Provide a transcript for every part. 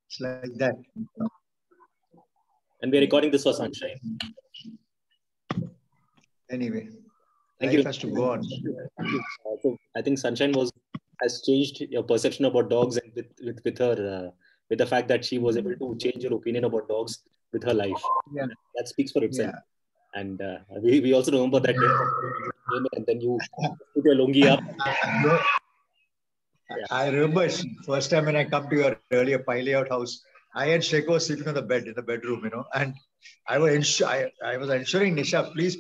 It's like that. And we're recording this for Sunshine. Anyway, Thank life you. has to go on. So I think Sunshine has changed your perception about dogs, and with her with the fact that she was able to change your opinion about dogs with her life. Yeah. That speaks for itself. Yeah. And we also remember that day and then you put your lungi up. I remember first time when I come to your earlier pie layout house, I and Sheko was sleeping on the bed in the bedroom, and I was ensuring Nisha, please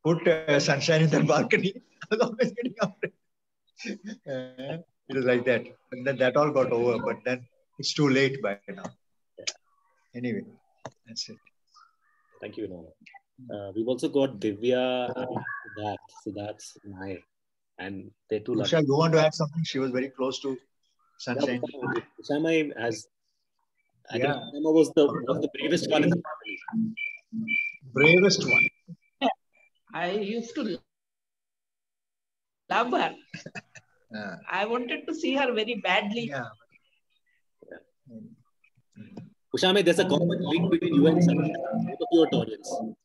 put Sunshine in the balcony. I was always getting afraid. It was like that. And then that all got over, but then it's too late by now. Anyway, that's it. Thank you, Vinod. We've also got Divya and Siddharth's Nair. And they too love. Usha, you want to add something? She was very close to Sunshine. Ushama has, I think Ushama was the bravest one in the family. Bravest one. I used to love her. I wanted to see her very badly. Yeah. Ushama, there's a common link between you and Sunshine. Both of you are Taurians.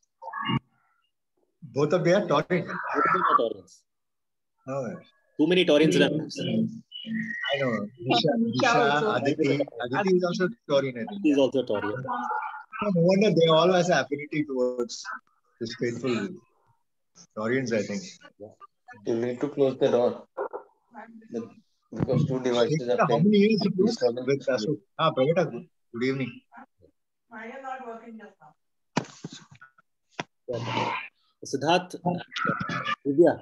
Both of you are Taurians? Both of them are Taurians. Oh. Too many Taurians in our lives. I know. Nisha, Aditi is also Taurian. Aditi is also Taurian. No wonder they all has affinity towards this faithful Taurians, I think. Yeah. You need to close the door. Because two devices are playing. How many years you with Ashok? Pravita, good evening. Mine are not working just now. Siddharth, Divya.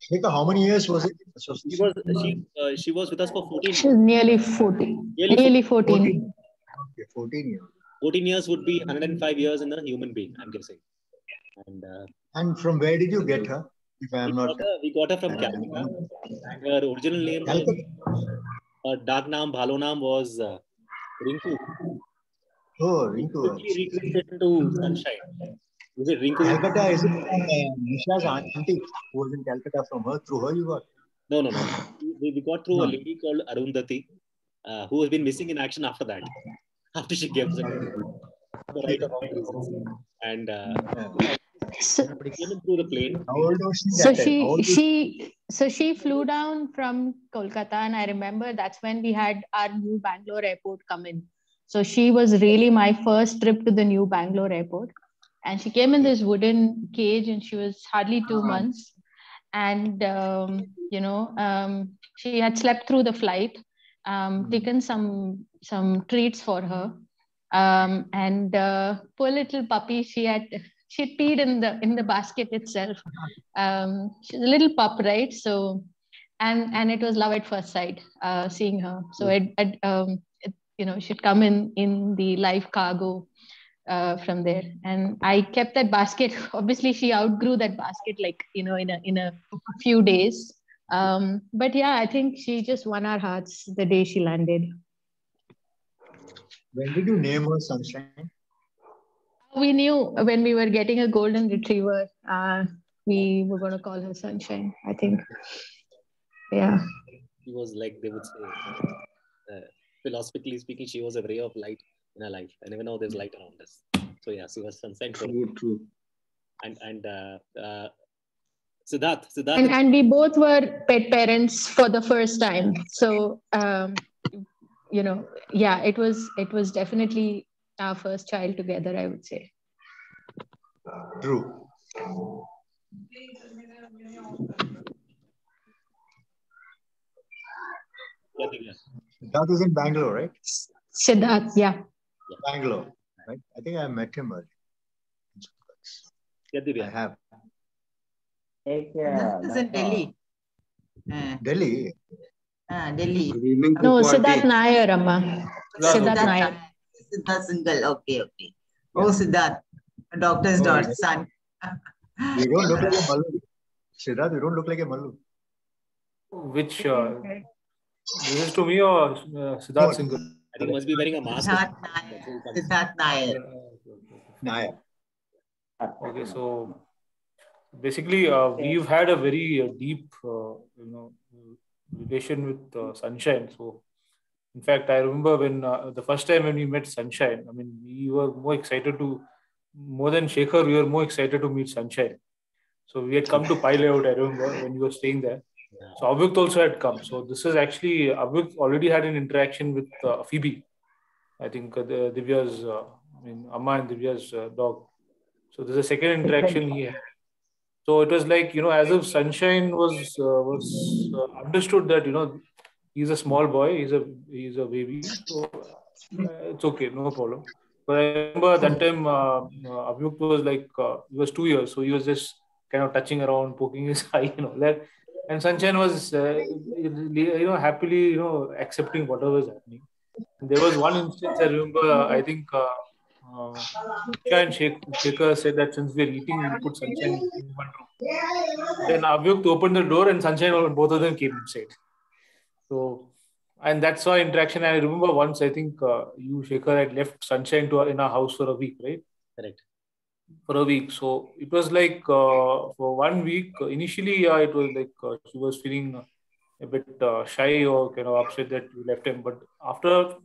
Shweta, how many years was it? She was with us for 14 years. She's nearly 14. Nearly 14. Okay, 14 years. 14 years would be 105 years in a human being, I'm guessing. And from where did you get her? If I am not. We got her from Calcutta. And her original name, her dark name, Bhalo naam was Rinku. Oh, Rinku. Quickly recreated into Sunshine. Is it Rinku? Calcutta is Nisha's auntie who was in Calcutta. From her, through her you got? No. We got through a lady called Arundhati, who has been missing in action after that. After she gave us the right of all reasons. And came in through the plane. How old was she? So she flew down from Kolkata, and I remember that's when we had our new Bangalore airport come in. So she was really my first trip to the new Bangalore airport. And she came in this wooden cage, and she was hardly 2 months. And, she had slept through the flight, taken some treats for her. And poor little puppy, she peed in the basket itself. She's a little pup, right? So, and it was love at first sight, seeing her. So she'd come in the live cargo from there, and I kept that basket. Obviously, she outgrew that basket, in a few days. But yeah, I think she just won our hearts the day she landed. When did you name her Sunshine? We knew when we were getting a golden retriever, we were going to call her Sunshine, I think. Yeah. She was like, they would say, philosophically speaking, she was a ray of light in our life. And even now there's light around us. So yeah, she was Sunshine. True. And Siddharth. And we both were pet parents for the first time. So, it was definitely our first child together, I would say. True. Siddharth is in Bangalore, right? Siddharth, yeah. Bangalore, right? I think I met him earlier. I have. This is in Delhi. Delhi? Delhi. No, Siddharth Nair, Amma. Siddharth Nair. Siddharth single. Okay. Oh, Siddharth, a doctor's daughter, son. You don't look like a Mallu. Siddharth, you don't look like a Mallu. Which, this is to me or Siddharth single? I think he must be wearing a mask. Siddharth Nair. Nair. Okay, so basically, we've had a very deep, relation with Sunshine. So In fact, I remember when the first time when we met Sunshine, I mean, we were more than Shekhar, we were more excited to meet Sunshine. So we had come to Pi Layout, I remember, when we were staying there. So Avyukt also had come. So this is actually, Avyukt already had an interaction with Phoebe. I think Divya's, Amma and Divya's dog. So there's a second interaction he had. So it was like, as if Sunshine was understood that, he's a small boy, he's a baby. So it's okay, no problem. But I remember that time Avyukt was like, he was 2 years. So he was just kind of touching around, poking his eye, that. And Sunshine was, happily, accepting whatever was happening. And there was one instance I remember, I think Nisha and Shekhar said that since we're eating, we'll put Sunshine in one room. Then Avyukt opened the door and Sunshine, both of them came inside. So, and that's our interaction. I remember once, I think you, Shekhar, had left Sunshine in our house for a week, right? Correct. For a week. So it was like for 1 week, initially, it was like she was feeling a bit shy or kind of upset that we left him. But after a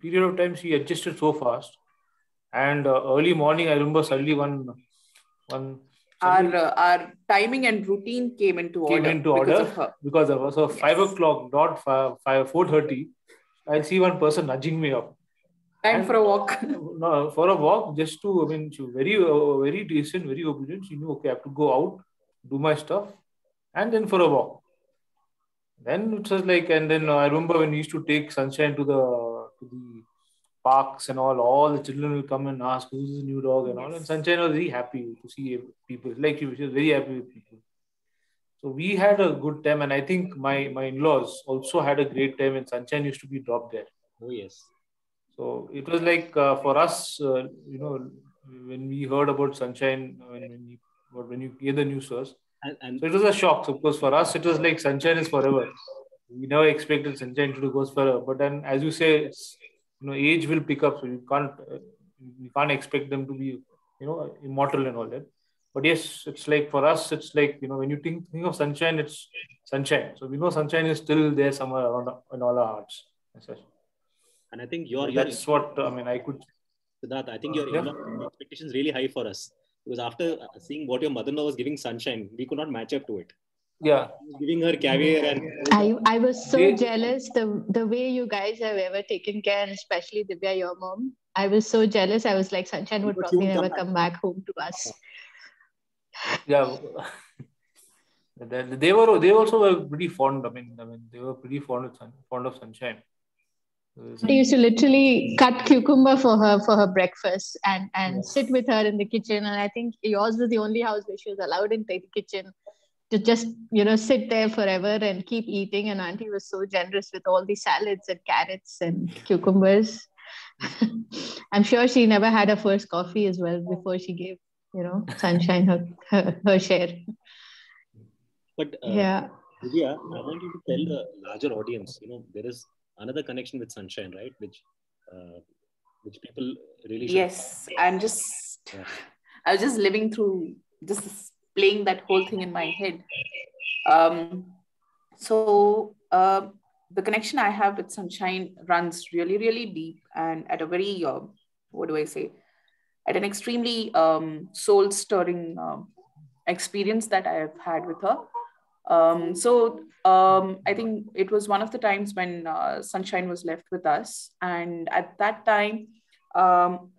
period of time, she adjusted so fast. And early morning, I remember suddenly our timing and routine came into order because of her. Because of her. So 5 o'clock, not 4:30, I see one person nudging me up. Time for a walk. No, for a walk, just to, she was very, very decent, very obedient. She knew, okay, I have to go out, do my stuff, and then for a walk. Then it was like, and then I remember when we used to take Sunshine to the parks and all the children will come and ask, who's this new dog and all. And Sunshine was very happy to see people. Like she was very happy with people. So we had a good time, and I think my in-laws also had a great time, and Sunshine used to be dropped there. Oh, yes. So it was like for us, when we heard about Sunshine, when you hear the news first, so it was a shock. So, of course, for us, it was like Sunshine is forever. We never expected Sunshine to go forever. But then, as you say, age will pick up, so you can't expect them to be, immortal and all that. But yes, it's like for us, it's like, when you think of Sunshine, it's Sunshine. So we know Sunshine is still there somewhere around in all our hearts. And I think that's what I could. Siddharth, I think your expectations really high for us, because after seeing what your mother-in-law was giving Sunshine, we could not match up to it. Yeah, giving her caviar and I was so jealous the way you guys have ever taken care, and especially Divya, your mom. I was so jealous. I was like, Sunshine would probably never come back home to us. Yeah, they also were pretty fond. They were pretty fond of Sunshine. I used to literally cut cucumber for her breakfast and sit with her in the kitchen. And I think yours was the only house where she was allowed in the kitchen to just, sit there forever and keep eating. And Auntie was so generous with all the salads and carrots and cucumbers. I'm sure she never had her first coffee as well before she gave, Sunshine her share. But yeah, Divya, I want you to tell the larger audience, there is another connection with Sunshine, right? Which people really should. Yes, I was just living through, just playing that whole thing in my head. So the connection I have with Sunshine runs really, really deep, and at a very, at an extremely soul-stirring experience that I have had with her. I think it was one of the times when Sunshine was left with us. And at that time, our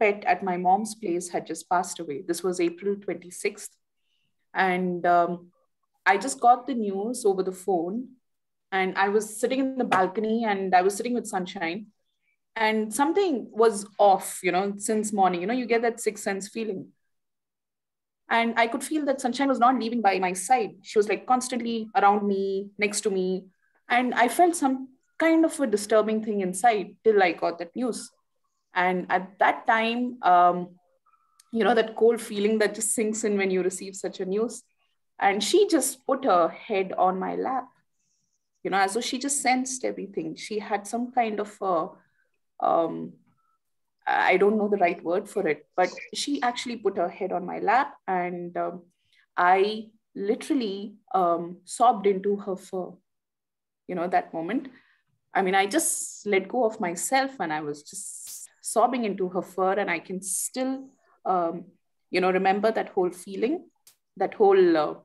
pet at my mom's place had just passed away. This was April 26th. And I just got the news over the phone. And I was sitting in the balcony and I was sitting with Sunshine. And something was off, since morning. You get that sixth sense feeling. And I could feel that Sunshine was not leaving by my side. She was like constantly around me, next to me. And I felt some kind of a disturbing thing inside till I got that news. And at that time, that cold feeling that just sinks in when you receive such a news. And she just put her head on my lap, as though she just sensed everything. She had some kind of I don't know the right word for it, but she actually put her head on my lap, and I literally sobbed into her fur, that moment. I mean, I just let go of myself and I was just sobbing into her fur, and I can still, remember that whole feeling, that whole,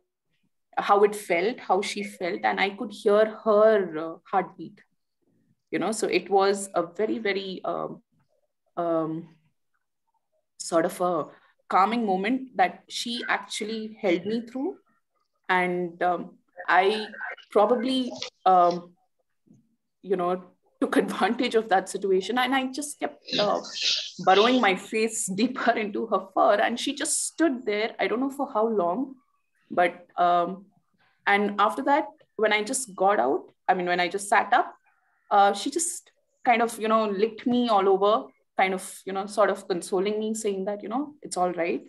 how it felt, how she felt, and I could hear her heartbeat, so it was a very, very um, sort of a calming moment that she actually held me through. And I probably, took advantage of that situation, and I just kept burrowing my face deeper into her fur, and she just stood there. I don't know for how long, but and after that, when I just got out, I mean, when I just sat up, she just kind of, licked me all over, kind of, sort of consoling me, saying that, it's all right.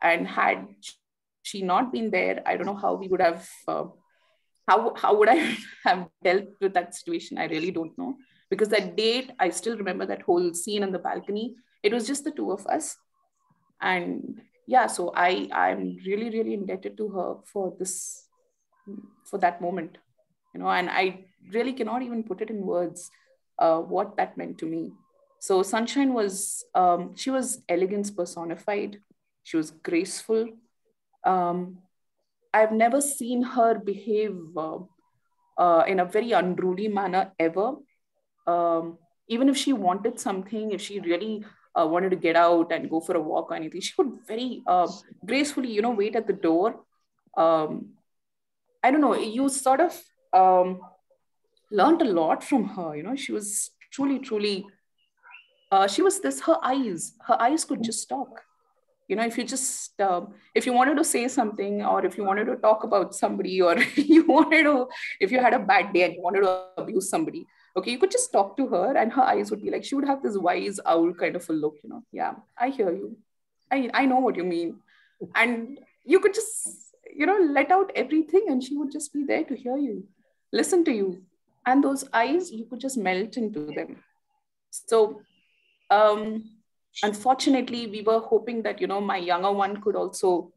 And had she not been there, I don't know how we would have, how would I have dealt with that situation? I really don't know. Because that date, I still remember that whole scene on the balcony. It was just the two of us. And yeah, so I'm really, really indebted to her for that moment, and I really cannot even put it in words, what that meant to me. So Sunshine was, she was elegance personified. She was graceful. I've never seen her behave in a very unruly manner ever. Even if she wanted something, if she really wanted to get out and go for a walk or anything, she would very gracefully, wait at the door. I don't know, you sort of learned a lot from her. She was truly, truly, she was this, her eyes could just talk. If you just, if you wanted to say something, or if you wanted to talk about somebody, or if you had a bad day and you wanted to abuse somebody, okay, you could just talk to her and her eyes would be like, she would have this wise owl kind of a look, yeah, I hear you. I know what you mean. And you could just, let out everything and she would just be there to hear you, listen to you. And those eyes, you could just melt into them. So, unfortunately, we were hoping that, my younger one could also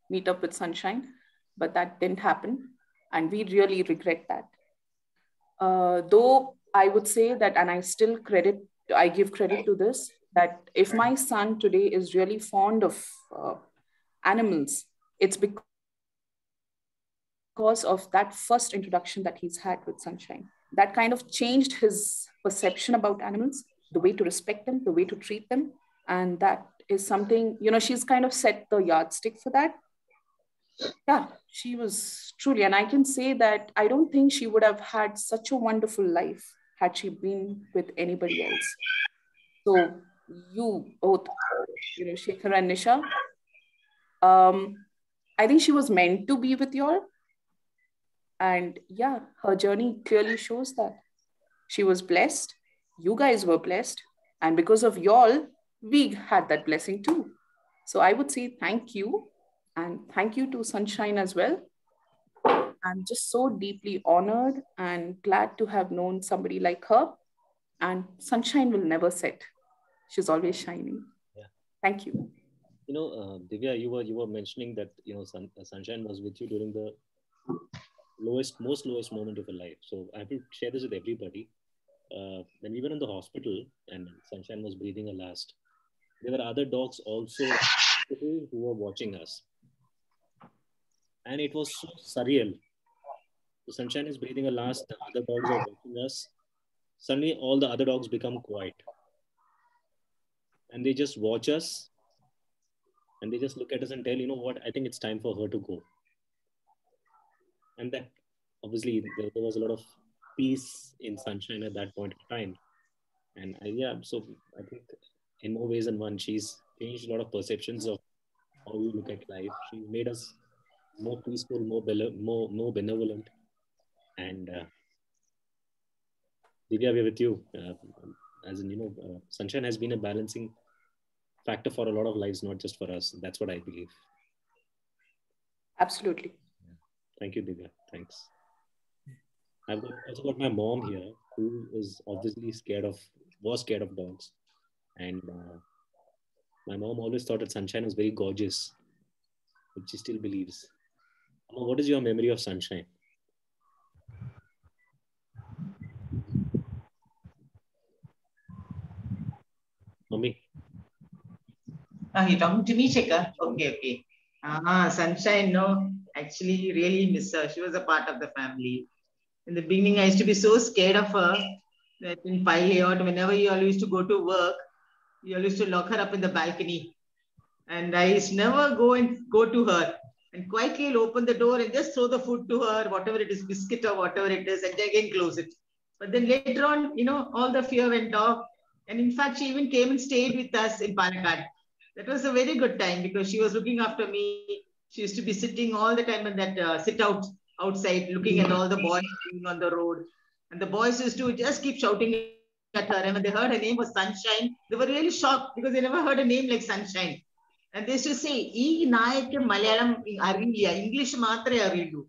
meet up with Sunshine, but that didn't happen. And we really regret that. Though I would say that, and I give credit to this, that if my son today is really fond of animals, it's because of that first introduction that he's had with Sunshine. That kind of changed his perception about animals, the way to respect them, the way to treat them. And that is something, she's kind of set the yardstick for that. Yeah, she was truly, and I can say that I don't think she would have had such a wonderful life had she been with anybody else. So you both, Shekhar and Nisha, I think she was meant to be with y'all. And yeah, her journey clearly shows that she was blessed. You guys were blessed. And because of y'all, we had that blessing too. So I would say thank you. And thank you to Sunshine as well. I'm just so deeply honored and glad to have known somebody like her. And Sunshine will never set. She's always shining. Yeah. Thank you. Divya, you were mentioning that Sunshine was with you during the most lowest moment of her life. So I have to share this with everybody. When we were in the hospital and Sunshine was breathing her last, there were other dogs also who were watching us, and it was so surreal. The Sunshine is breathing her last, the other dogs are watching us. Suddenly, all the other dogs become quiet, and they just watch us, and they just look at us and tell, what, I think it's time for her to go. And that, obviously, there was a lot of peace in Sunshine at that point of time. And so I think in more ways than one, she's changed a lot of perceptions of how we look at life. She made us more peaceful, more benevolent. And Divya, we're with you. As in, Sunshine has been a balancing factor for a lot of lives, not just for us. That's what I believe. Absolutely. Thank you, Divya. Thanks. I've also got my mom here, who is obviously was scared of dogs. And my mom always thought that Sunshine was very gorgeous, which she still believes. What is your memory of Sunshine? Mummy. You're talking to me, Shekhar? Okay. Sunshine, no. Actually, really miss her. She was a part of the family. In the beginning, I used to be so scared of her that in pilot, whenever you all used to go to work, you all used to lock her up in the balcony. And I used to never go to her. And quietly I'll open the door and just throw the food to her, whatever it is, biscuit or whatever it is, and again close it. But then later on, all the fear went off. And in fact, she even came and stayed with us in Palakkad. That was a very good time because she was looking after me. She used to be sitting all the time in that sit out outside, looking at all the boys being on the road. And the boys used to just keep shouting at her. And when they heard her name was Sunshine, they were really shocked because they never heard a name like Sunshine. And they used to say, "Ee naayakku Malayalam ariyilla, English maatre arillu."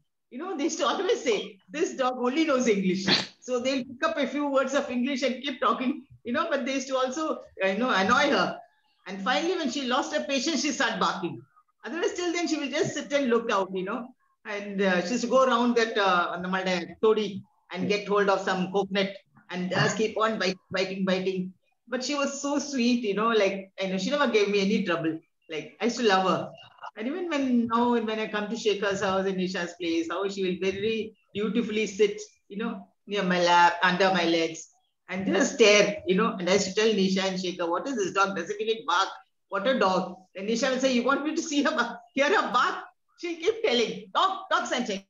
They used to always say, "This dog only knows English." So they'll pick up a few words of English and keep talking, but they used to also, annoy her. And finally, when she lost her patience, she started barking. Otherwise, till then, she will just sit and look out, and she used to go around that todi and get hold of some coconut and just keep on biting. But she was so sweet, she never gave me any trouble. Like, I used to love her. And even when I come to Shekhar's house in Nisha's place, how she will very beautifully sit, near my lap, under my legs, and just stare, and I used to tell Nisha and Shekhar, what is this dog? Doesn't even bark. What a dog. And Nisha will say, you want me to see her, hear her bark? She'll keep telling, dog, Sunshine,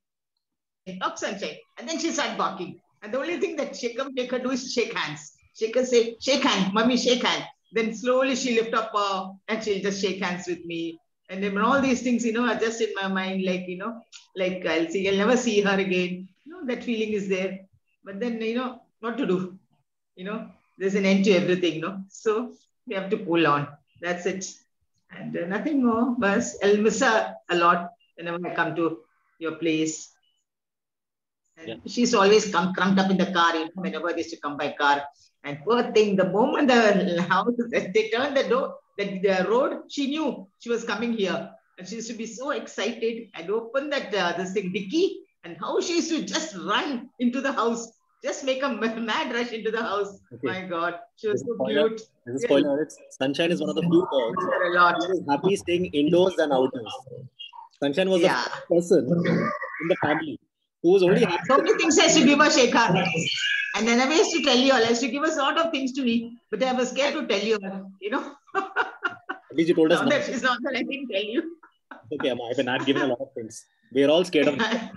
dog, Sunshine. And then she start barking. And the only thing that Shekhar do is shake hands. Shekhar say, shake hand, mommy, shake hand. Then slowly she lift up and she'll just shake hands with me. And then all these things, are just in my mind, like I'll never see her again. That feeling is there. But then, what to do? There's an end to everything, So we have to pull on. That's it. And nothing more. But I'll miss her a lot whenever I come to your place. And she's always crunked up in the car, whenever they used to come by car. And poor thing, the moment the house, they turned the door, the road, she knew she was coming here. And she used to be so excited and open that this thing, dicky, and how she used to just run into the house, just make a mad rush into the house. Okay. My God, she was so cute. As a spoiler, Sunshine is one of the few dogs who is happy staying indoors than outdoors. Sunshine was the first person in the family who was only happy. So many things I used to give her, Shekhar. And then I used to tell you all, I used to give a lot of things to me, but I was scared to tell you, At least you told us now that she's not that I didn't tell you. Okay, I've been giving a lot of things. We're all scared of Nisha.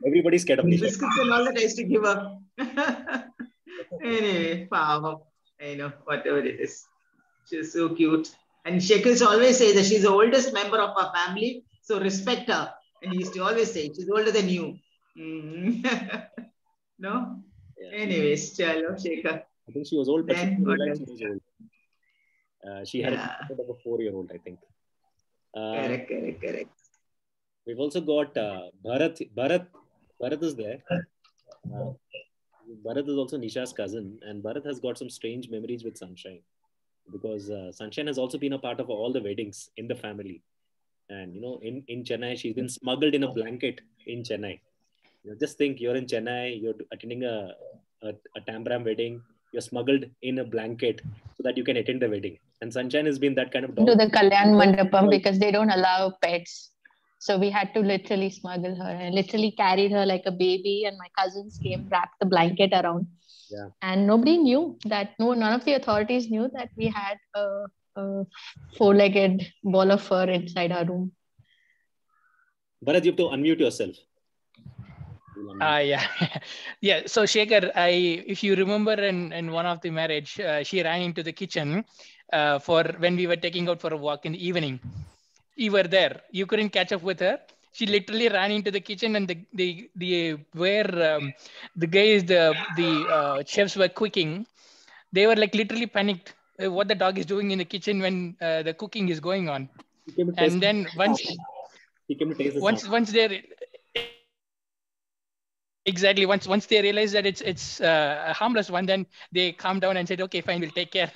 Everybody's scared of Nisha. Biscuits and all that I used to give her. Anyway, wow. Whatever it is. She's so cute. And Shekhar always says that she's the oldest member of our family, so respect her. And he used to always say, she's older than you. No? Yeah. Anyways, chalo, Shekhar. I think she was old, but she was old. She had a 4-year-old, I think. Correct. We've also got Bharat. Bharat is there. Bharat is also Nisha's cousin, and Bharat has got some strange memories with Sunshine because Sunshine has also been a part of all the weddings in the family. And in Chennai, she's been smuggled in a blanket in Chennai. Just think, you're in Chennai, you're attending a Tambram wedding, you're smuggled in a blanket so that you can attend the wedding. And Sunshine has been that kind of dog. To the Kalyan Mandapam because they don't allow pets. So we had to literally smuggle her. I literally carried her like a baby, and my cousins came, wrapped the blanket around. Yeah. And nobody knew that, none of the authorities knew that we had a 4-legged ball of fur inside our room. Bharat, you have to unmute yourself. Yeah. So Shekhar, if you remember in one of the marriage, she ran into the kitchen for when we were taking out for a walk in the evening. You were there. You couldn't catch up with her. She literally ran into the kitchen, and the guys, the chefs were cooking. They were like literally panicked what the dog is doing in the kitchen when the cooking is going on. And then once they exactly once they realized that it's a harmless one, then they calmed down and said, okay, fine, we'll take care.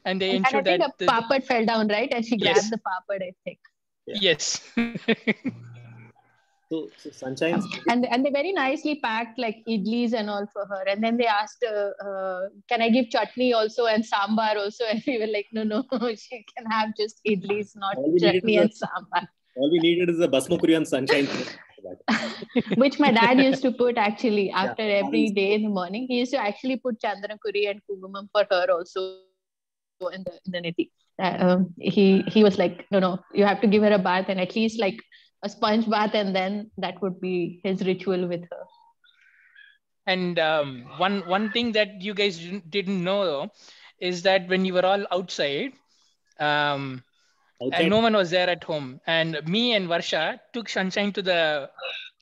And they ensured that the papad fell down, right? And she grabbed the papad, I think. Yeah. Yes. So Sunshine. And they very nicely packed like idlis and all for her. And then they asked, can I give chutney also and sambar also? And we were like, no, she can have just idlis, not chutney and sambar. All we needed is a basmati and Sunshine. Which my dad used to put actually after every day in the morning. He used to actually put chandanakuri and kumumam for her also in the neti. He was like, no, you have to give her a bath and at least like a sponge bath, and then that would be his ritual with her. And one thing that you guys didn't know though, is that when you were all outside, and no one was there at home, and me and Varsha took Sunshine to the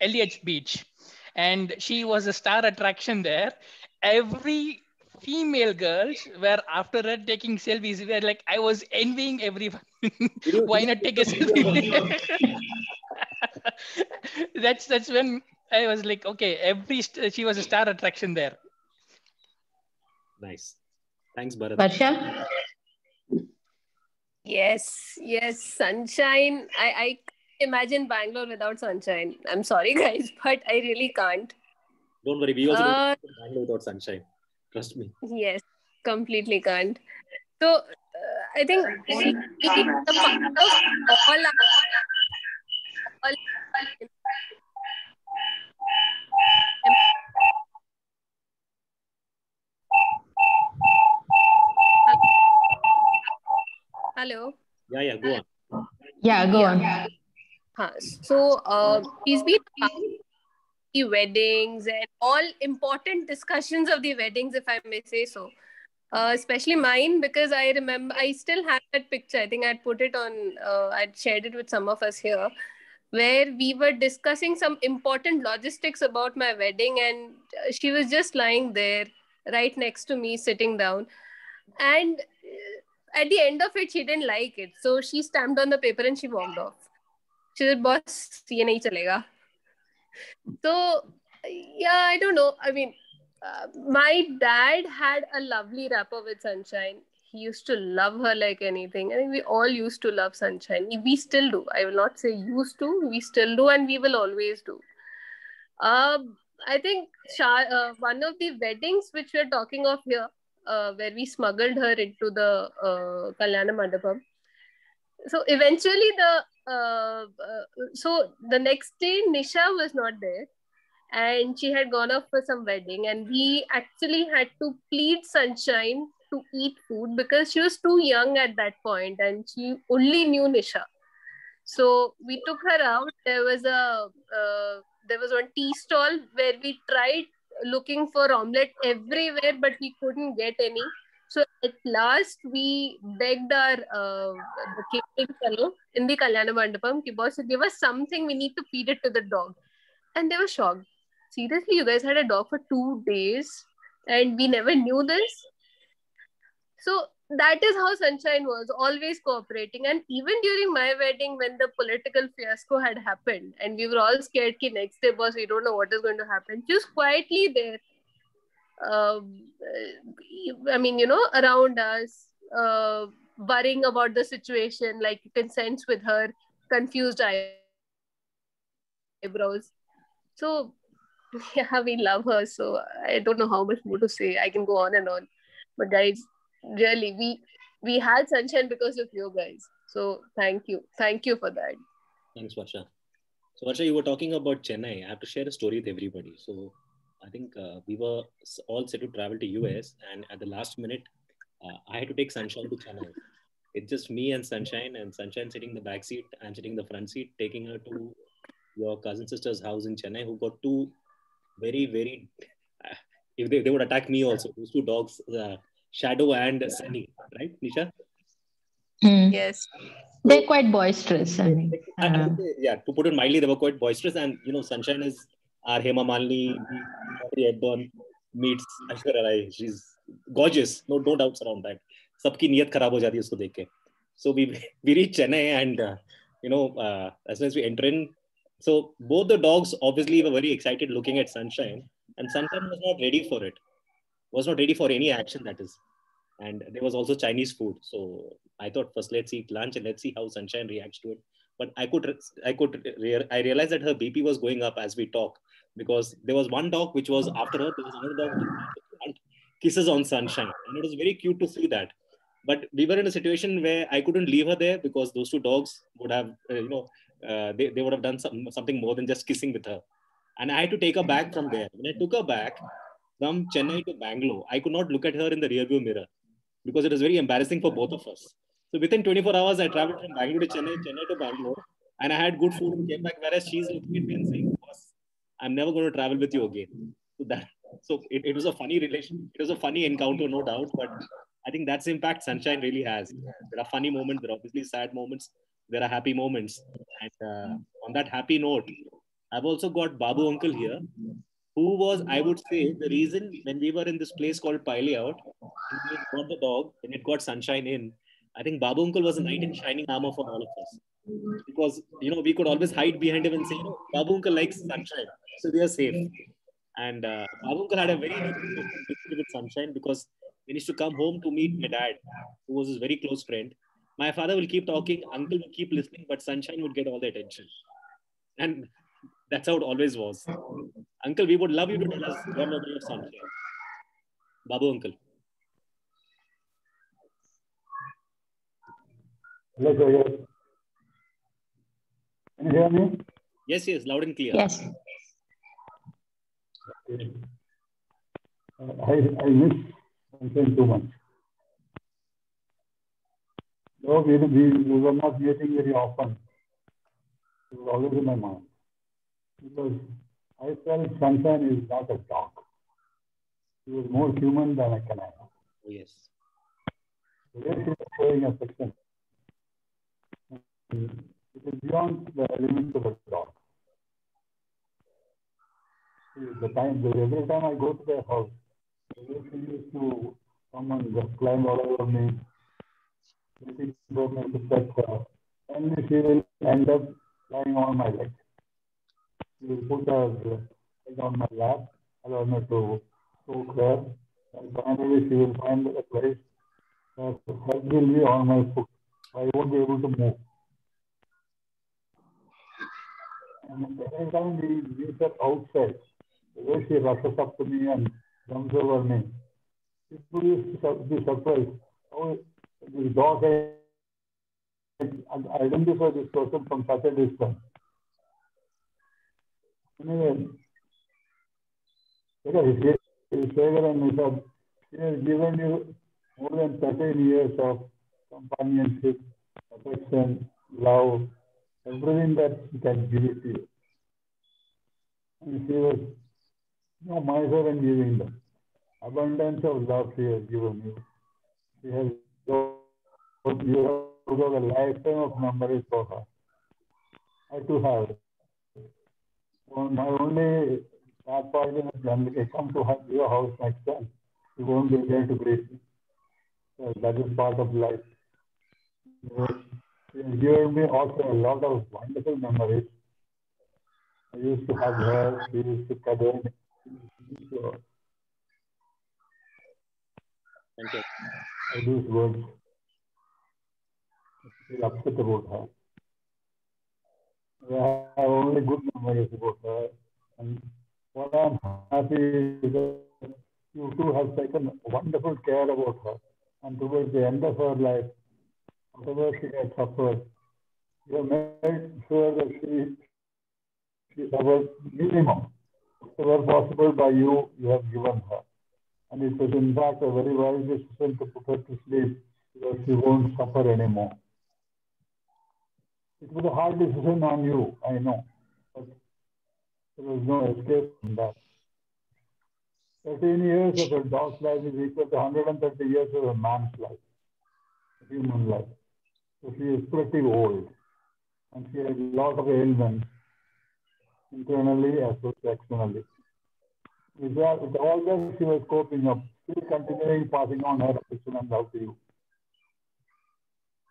LH beach, and she was a star attraction there. Every female girls were after her taking selfies. We were like, I was envying everyone. Why not take a selfie? That's when I was like, okay, she was a star attraction there. Nice. Thanks, Bharat. Varsha? Yes, Sunshine. I can't imagine Bangalore without Sunshine. I'm sorry, guys, but I really can't. Don't worry, we also don't Bangalore without Sunshine. Trust me. Yes, completely can't. So I think she is the part of all. Hello. Yeah, go on. Yeah, go on. So he's been the weddings and all important discussions of the weddings, if I may say so. Especially mine, because I remember I still have that picture. I think I'd put it on. I'd shared it with some of us here, where we were discussing some important logistics about my wedding, and she was just lying there right next to me, sitting down. And at the end of it, she didn't like it. So she stamped on the paper and she walked off. She said, boss, ye nahi chalega. So, yeah, I don't know. I mean, my dad had a lovely rapport with Sunshine. He used to love her like anything. I think we all used to love Sunshine. We still do. I will not say used to. We still do, and we will always do. I think one of the weddings which we're talking of here, where we smuggled her into the Kalyana Mandapam. So eventually so the next day Nisha was not there, and she had gone off for some wedding, and we actually had to plead Sunshine to eat food because she was too young at that point and she only knew Nisha. So we took her out. There was one tea stall where we tried looking for omelette everywhere, but we couldn't get any. So at last we begged our the catering fellow in the Kalyana Mandapam, ki boss, give us something, we need to feed it to the dog. And they were shocked. Seriously, you guys had a dog for 2 days and we never knew this? So that is how Sunshine was, always cooperating. And even during my wedding, when the political fiasco had happened and we were all scared ki next day, boss, we don't know what is going to happen, she was quietly there. I mean, around us, worrying about the situation, like you can sense with her confused eyebrows. So, yeah, we love her. So I don't know how much more to say. I can go on and on. But guys, really, we had Sunshine because of you guys. So thank you. Thank you for that. Thanks, Varsha. So Varsha, you were talking about Chennai. I have to share a story with everybody. So I think we were all set to travel to US, and at the last minute, I had to take Sunshine to Chennai. It's just me and Sunshine sitting in the back seat. I'm sitting in the front seat, taking her to your cousin sister's house in Chennai, who got two very, very, if they would attack me also, those two dogs, Shadow and Sunny, right, Nisha? Yes. They're quite boisterous. I mean, yeah, to put it mildly, they were quite boisterous. And, Sunshine is our Hema Malini, Hepburn meets Aishwarya Rai. She's gorgeous. No doubts around that. Sabki niyat kharab ho jati hai usko dekh ke. So we reach Chennai, and, as soon as we enter in, so both the dogs obviously were very excited looking at Sunshine, and Sunshine was not ready for it. Was not ready for any action, that is. And there was also Chinese food. So I thought first let's eat lunch and let's see how Sunshine reacts to it. But I realized that her BP was going up as we talk, because there was one dog which was after her, there was another dog which was kisses on Sunshine, and it was very cute to see that. But we were in a situation where I couldn't leave her there, because those two dogs would have, they would have done something more than just kissing with her. And I had to take her back from there. When I took her back from Chennai to Bangalore, I could not look at her in the rearview mirror, because it was very embarrassing for both of us. So within 24 hours, I traveled from Bangalore to Chennai, Chennai to Bangalore, and I had good food and came back, whereas she's looking at me and saying, "Boss, I'm never going to travel with you again." So it was a funny relation. It was a funny encounter, no doubt, but I think that's the impact Sunshine really has. There are funny moments, there are obviously sad moments, there are happy moments. And on that happy note, I've also got Babu Uncle here, who was, I would say, the reason when we were in this place called Pile Out, and we had got the dog, and it got Sunshine in. I think Babu Uncle was a knight in shining armor for all of us. Because, we could always hide behind him and say, Babu Uncle likes Sunshine, so we are safe. And Babu Uncle had a very deep relationship with Sunshine, because when he used to come home to meet my dad, who was his very close friend, my father will keep talking, Uncle will keep listening, but Sunshine would get all the attention. And that's how it always was. Uncle, we would love you to tell us your memory of Sunshine. Babu Uncle. Hello, sir. Can you hear me? Yes, loud and clear. Yes. I miss Sunshine too much. No, we were not meeting very often. It was always in my mind. Because I felt Sunshine is not a dog. He was more human than a canine. Oh, yes. The way she was showing affection, it is beyond the elements of a dog. Every time I go to their house, the way she used to come and just climb all over me, waiting for me to touch her, and she will end up lying on my leg. She will put her leg on my lap, allow me to stroke her, and finally she will find a place that her head will be on my foot. I won't be able to move. And every time we meet her outside, the way she rushes up to me and jumps over me, people used to be surprised. Oh, this dog identify this person from such a distance. Anyway, Shekhar and Nishad, she has given you more than 13 years of companionship, affection, love, everything that she can give it to you. And she was miser in giving them. Abundance of love she has given you. She has you have got a lifetime of memories for her. I too have it. So my only bad part is when I come to your house next time, you won't be there to greet me. So that is part of life. She has given me also a lot of wonderful memories. I used to hug her, she used to cuddle me. So, thank you. I use words. I feel upset about her. I have only good memories about her. And what I'm happy is that you two have taken wonderful care about her. And towards the end of her life, whatever she had suffered, you have made sure that she suffered minimum. Whatever possible by you, you have given her. And it was in fact a very wise decision to put her to sleep because she won't suffer anymore. It was a hard decision on you, I know, but there was no escape from that. 13 years of a dog's life is equal to 130 years of a man's life, a human life. So she is pretty old, and she has a lot of ailments, internally as well as externally. With all that, she was coping up, still continuing passing on her affection and love to you.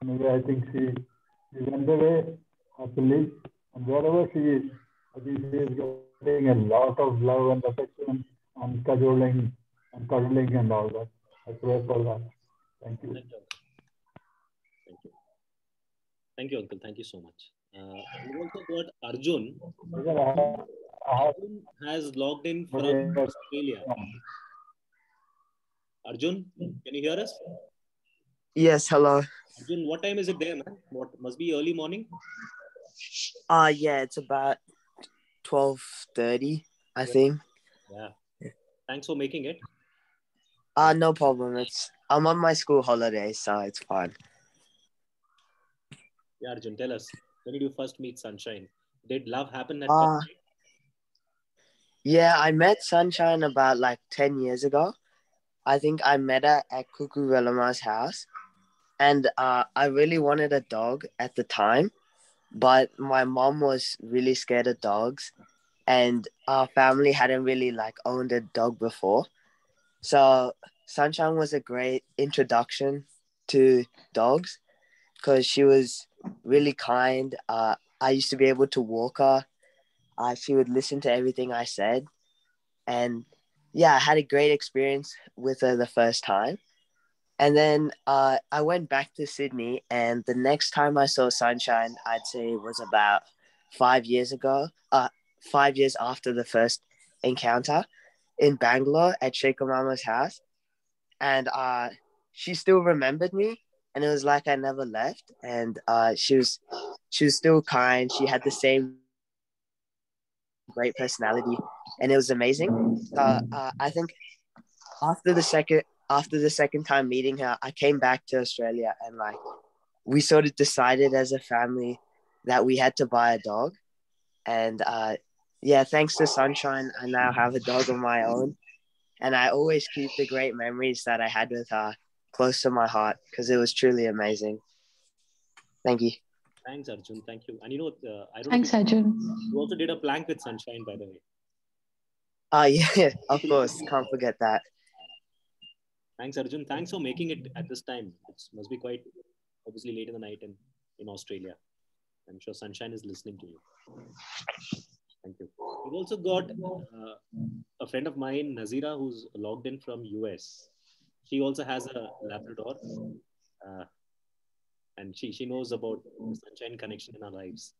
Anyway, I think she went away happily, and wherever she is, I think she is getting a lot of love and affection and cuddling and all that. I pray for that. Thank you. Thank you, Uncle. Thank you, Uncle. Thank you so much. We've also got Arjun. Because I have Arjun has logged in but from Australia. Arjun, can you hear us? Yes, hello. Arjun, what time is it there, man? What must be early morning? Yeah, it's about 12:30, I think. Yeah. Thanks for making it. No problem. I'm on my school holiday, so it's fine. Yeah, Arjun, tell us. When did you first meet Sunshine? Did love happen at Uh, first sight? yeah, I met Sunshine about like 10 years ago. I think I met her at Cuckoo Velama's house, and I really wanted a dog at the time, but my mom was really scared of dogs, and our family hadn't really like owned a dog before. So Sunshine was a great introduction to dogs because she was really kind. I used to be able to walk her. She would listen to everything I said. And yeah, I had a great experience with her the first time. And then I went back to Sydney, and the next time I saw Sunshine, I'd say it was about 5 years ago, 5 years after the first encounter in Bangalore at Sheikha Mama's house. And she still remembered me, and it was like I never left. And she was still kind. She had the same great personality, and it was amazing. So I think after the second time meeting her, I came back to Australia, and like we sort of decided as a family that we had to buy a dog. And yeah, thanks to Sunshine, I now have a dog of my own, and I always keep the great memories that I had with her close to my heart because it was truly amazing. Thank you. Thanks, Arjun. Thank you. And you know, I don't know Thanks, if Arjun. you also did a plank with Sunshine, by the way. Yeah, of course, can't forget that. Thanks, Arjun. Thanks for making it at this time. It must be quite obviously late in the night in Australia. I'm sure Sunshine is listening to you. Thank you. We've also got a friend of mine, Nazira, who's logged in from US. She also has a Labrador, uh, and she knows about the Sunshine connection in our lives.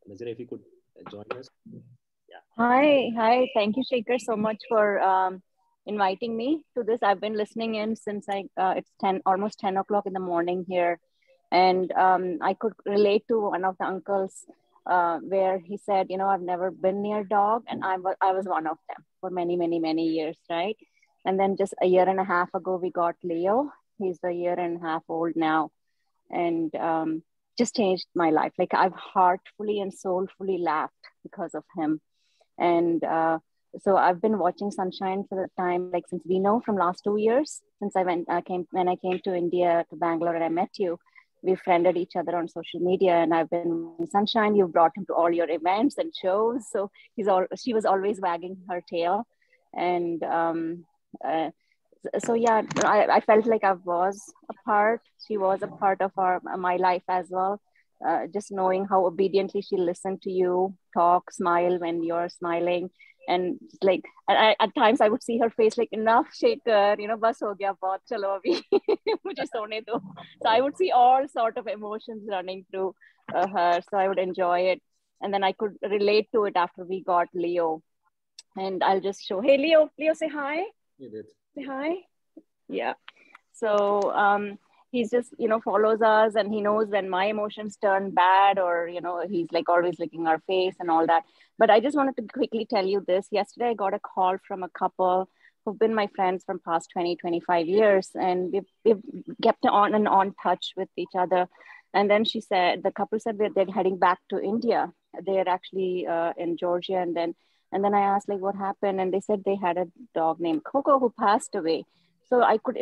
Nazira, if you could join us. Yeah. Hi. Thank you, Shaker, so much for inviting me to this. I've been listening in since it's almost 10 o'clock in the morning here, and I could relate to one of the uncles where he said, I've never been near dog, and I was one of them for many, many, many years, right? And then just a year and a half ago, we got Leo. He's a year and a half old now, and just changed my life. Like I've heartfully and soulfully laughed because of him. And so I've been watching Sunshine for the time, like since we know from last 2 years, since when I came to India, to Bangalore, and I met you. We friended each other on social media, and I've been Sunshine. You've brought him to all your events and shows, so she was always wagging her tail, and so yeah, I felt like I was a part. She was a part of my life as well. Just knowing how obediently she listened to you talk, smile when you're smiling, and like at times I would see her face like, enough, Shaker, bas ho gaya, bahut, chalo abhi, mujhe sone do. So I would see all sort of emotions running through her. So I would enjoy it, and then I could relate to it after we got Leo, and I'll just show, hey Leo, say hi. You did. Say hi. Yeah. So he's just follows us, and he knows when my emotions turn bad, or he's like always licking our face and all that. But I just wanted to quickly tell you this. Yesterday I got a call from a couple who've been my friends from past 20-25 years, and we've kept on and on touch with each other. And then the couple said they're heading back to India. They're actually in Georgia. And then I asked, like, what happened? And they said they had a dog named Coco who passed away. So I could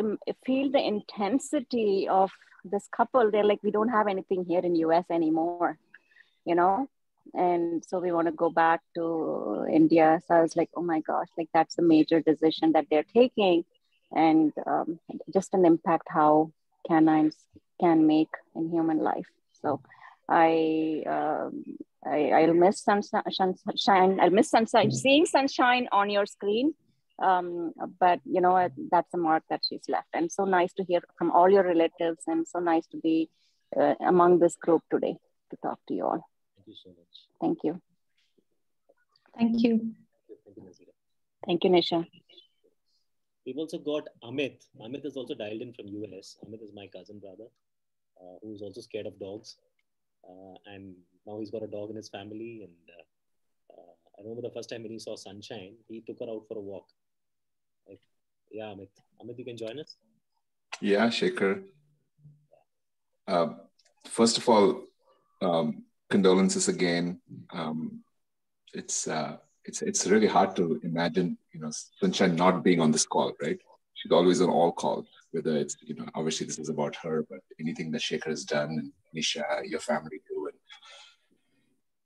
feel the intensity of this couple. They're like, we don't have anything here in US anymore, and so we want to go back to India. So I was like, oh my gosh, like that's a major decision that they're taking, and just an impact how canines can make in human life. So I'll miss sunshine. I'll miss sunshine, seeing Sunshine on your screen. But that's a mark that she's left, and so nice to hear from all your relatives, and so nice to be among this group today to talk to you all. Thank you so much. Thank you. Thank you. Thank you, Nazira. Thank you, Nisha. We've also got Amit. Amit is also dialed in from US. Amit is my cousin brother, who's also scared of dogs. And now he's got a dog in his family. And I remember the first time when he saw Sunshine, he took her out for a walk. Yeah, Amit. Amit, you can join us? Yeah, Shekhar. First of all, condolences again. It's really hard to imagine, Sunshine not being on this call, right? She's always on all calls, whether it's, obviously this is about her, but anything that Shekhar has done, and Nisha, your family too.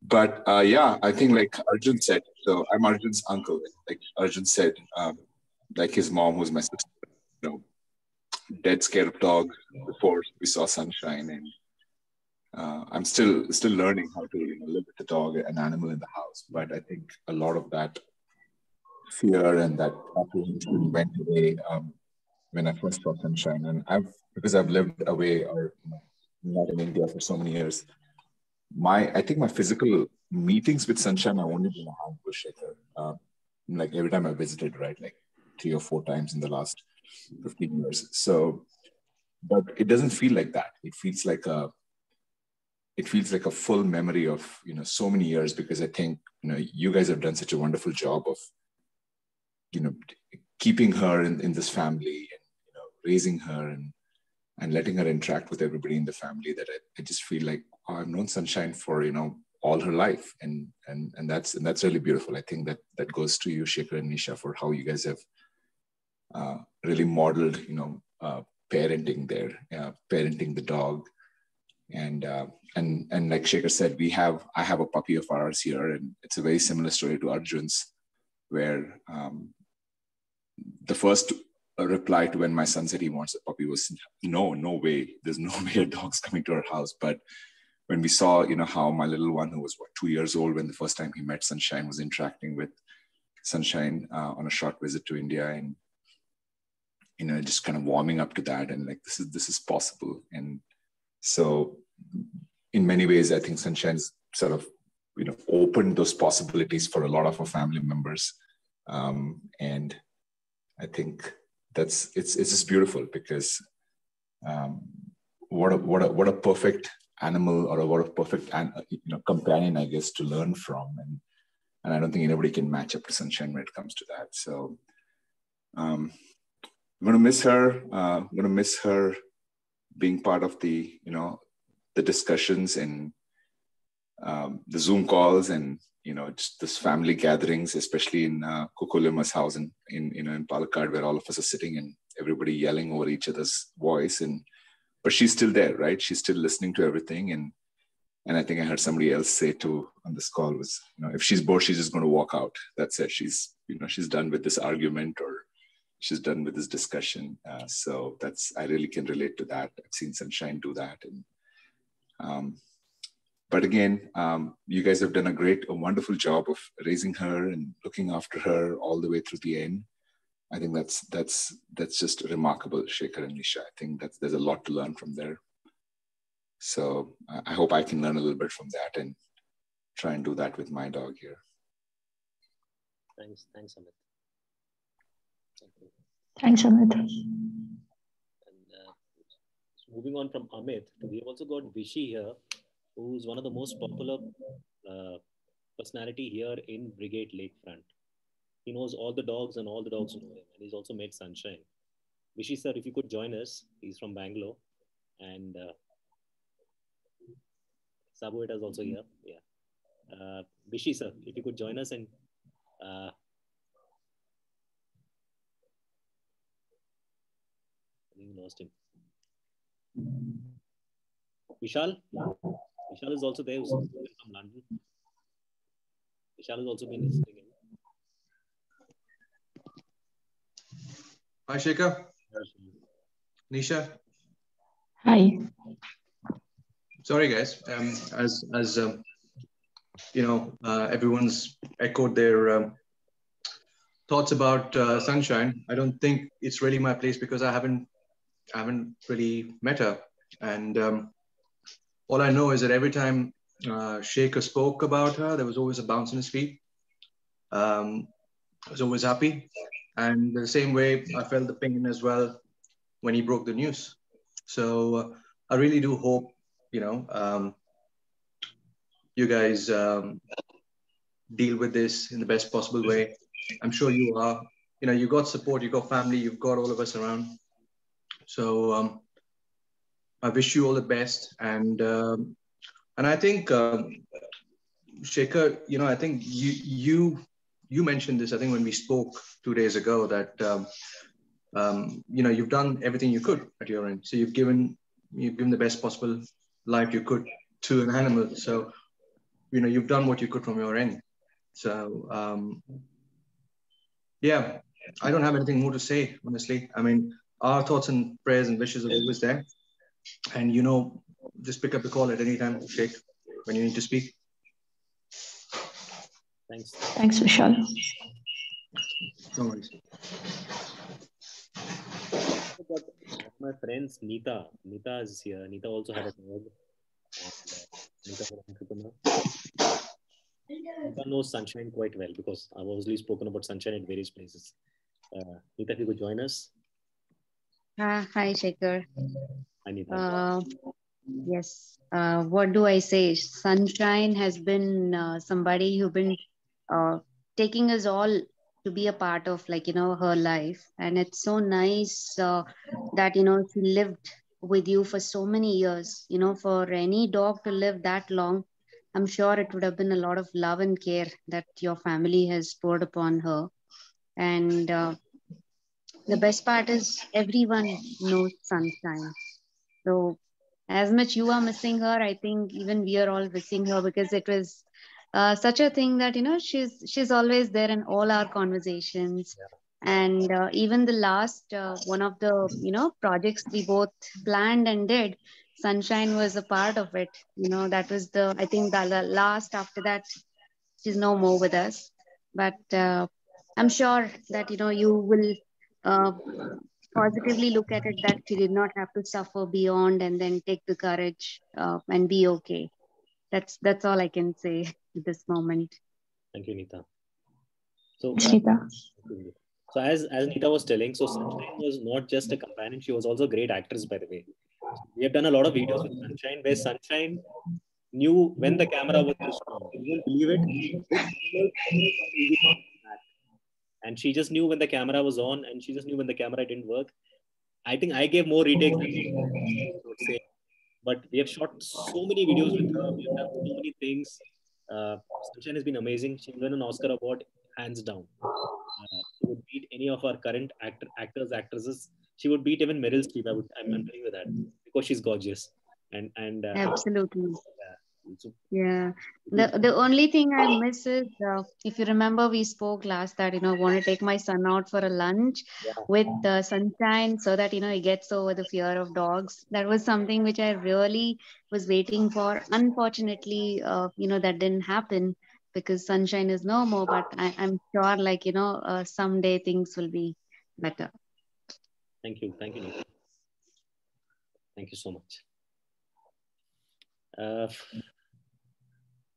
But yeah, I think like Arjun said, so I'm Arjun's uncle. Like Arjun said, like his mom, who's my sister, dead scared of dogs before we saw Sunshine, and I'm still learning how to live with the dog, an animal in the house. But I think a lot of that fear and that apprehension went away when I first saw Sunshine. And because I've lived away or not in India for so many years, I think my physical meetings with Sunshine, I only been a handful, Shekhar. Like every time I visited, right, like 3 or 4 times in the last 15 years. So, but it doesn't feel like that. It feels like a full memory of, so many years, because I think, you guys have done such a wonderful job of, keeping her in this family and, raising her and letting her interact with everybody in the family, that I just feel like, oh, I've known Sunshine for, all her life. And that's really beautiful. I think that goes to you, Shekhar and Nisha, for how you guys have really modeled, parenting there, parenting the dog. And like Shekhar said, I have a puppy of ours here, and it's a very similar story to Arjun's, where the first reply to when my son said he wants a puppy was, no way, there's no way a dog's coming to our house. But when we saw, how my little one, who was 2 years old when the first time he met Sunshine, was interacting with Sunshine on a short visit to India, and just kind of warming up to that, and like this is possible. And so in many ways, I think Sunshine's sort of, opened those possibilities for a lot of our family members. And I think it's just beautiful, because what a perfect animal, or what a perfect companion, I guess, to learn from. And I don't think anybody can match up to Sunshine when it comes to that. So I'm going to miss her. I'm going to miss her being part of the, the discussions and the Zoom calls, and, just this family gatherings, especially in Kukulima's house in Palakkad, where all of us are sitting and everybody yelling over each other's voice. But she's still there, right? She's still listening to everything. And I think I heard somebody else say too on this call was, if she's bored, she's just going to walk out. That's it. She's done with this argument, or she's done with this discussion. So I really can relate to that. I've seen Sunshine do that. And but again, you guys have done a wonderful job of raising her and looking after her all the way through the end. I think that's just remarkable, Shekhar and Nisha. I think there's a lot to learn from there. So I hope I can learn a little bit from that and try and do that with my dog here. Thanks, Amit. Thanks, Amit. And moving on from Amit, we've also got Vishy here, who's one of the most popular personality here in Brigade Lakefront. He knows all the dogs, and all the dogs know him, and he's also made Sunshine. Vishy sir, if you could join us, he's from Bangalore, and Sabueta is also here. Yeah, Vishy sir, if you could join us, and I think we lost him. Vishal is also there, who's from London. Vishal has also been listening in. Hi, Shekhar. Nisha. Hi. Sorry, guys. As everyone's echoed their thoughts about Sunshine. I don't think it's really my place, because I haven't really met her, and all I know is that every time Shaker spoke about her, there was always a bounce on his feet. I was always happy. And the same way, I felt the pain as well when he broke the news. So I really do hope, you guys deal with this in the best possible way. I'm sure you are. You got support, you got family, you've got all of us around. So I wish you all the best. And I think, Shekhar, I think you mentioned this, I think when we spoke 2 days ago, that you've done everything you could at your end. So you've given the best possible life you could to an animal. So you've done what you could from your end. So yeah, I don't have anything more to say, honestly. I mean, our thoughts and prayers and wishes are always there. And just pick up the call at any time, Sheikh, when you need to speak. Thanks. Thanks, Vishal. No worries. My friends, Neeta is here. Neeta also had a dog. Neeta is an entrepreneur. Neeta knows Sunshine quite well because I've obviously spoken about Sunshine at various places. Neeta, if you could join us. Hi, Shekhar. Hi, Neeta. Yes. What do I say? Sunshine has been somebody who's been taking us all to be a part of, her life. And it's so nice that, she lived with you for so many years. For any dog to live that long, I'm sure it would have been a lot of love and care that your family has poured upon her. And the best part is everyone knows Sunshine. So as much you are missing her, I think even we are all missing her, because it was such a thing that she's always there in all our conversations. And even the last one of the projects we both planned and did, Sunshine was a part of it. That was I think the last. After that, she's no more with us. But I'm sure that you will uh, positively look at it, that she did not have to suffer beyond, and then take the courage and be okay. That's all I can say at this moment. Thank you, Neeta. So, Neeta. So as Neeta was telling, so Sunshine was not just a companion; she was also a great actress, by the way. We have done a lot of videos with Sunshine, where Sunshine knew when the camera was switched on. You won't believe it. And she just knew when the camera was on, and she just knew when the camera didn't work. I think I gave more retakes than she would say. But we have shot so many videos with her. We have done so many things. Sunshine has been amazing. She won an Oscar award, hands down. She would beat any of our current actors, actresses. She would beat even Meryl Streep. I'm telling you that, because she's gorgeous. And Absolutely. Yeah. The only thing I miss is, if you remember, we spoke last that want to take my son out for a lunch with Sunshine, so that he gets over the fear of dogs. That was something which I really was waiting for. Unfortunately, that didn't happen, because Sunshine is no more. But I'm sure, someday things will be better. Thank you, Neeta. Thank you so much.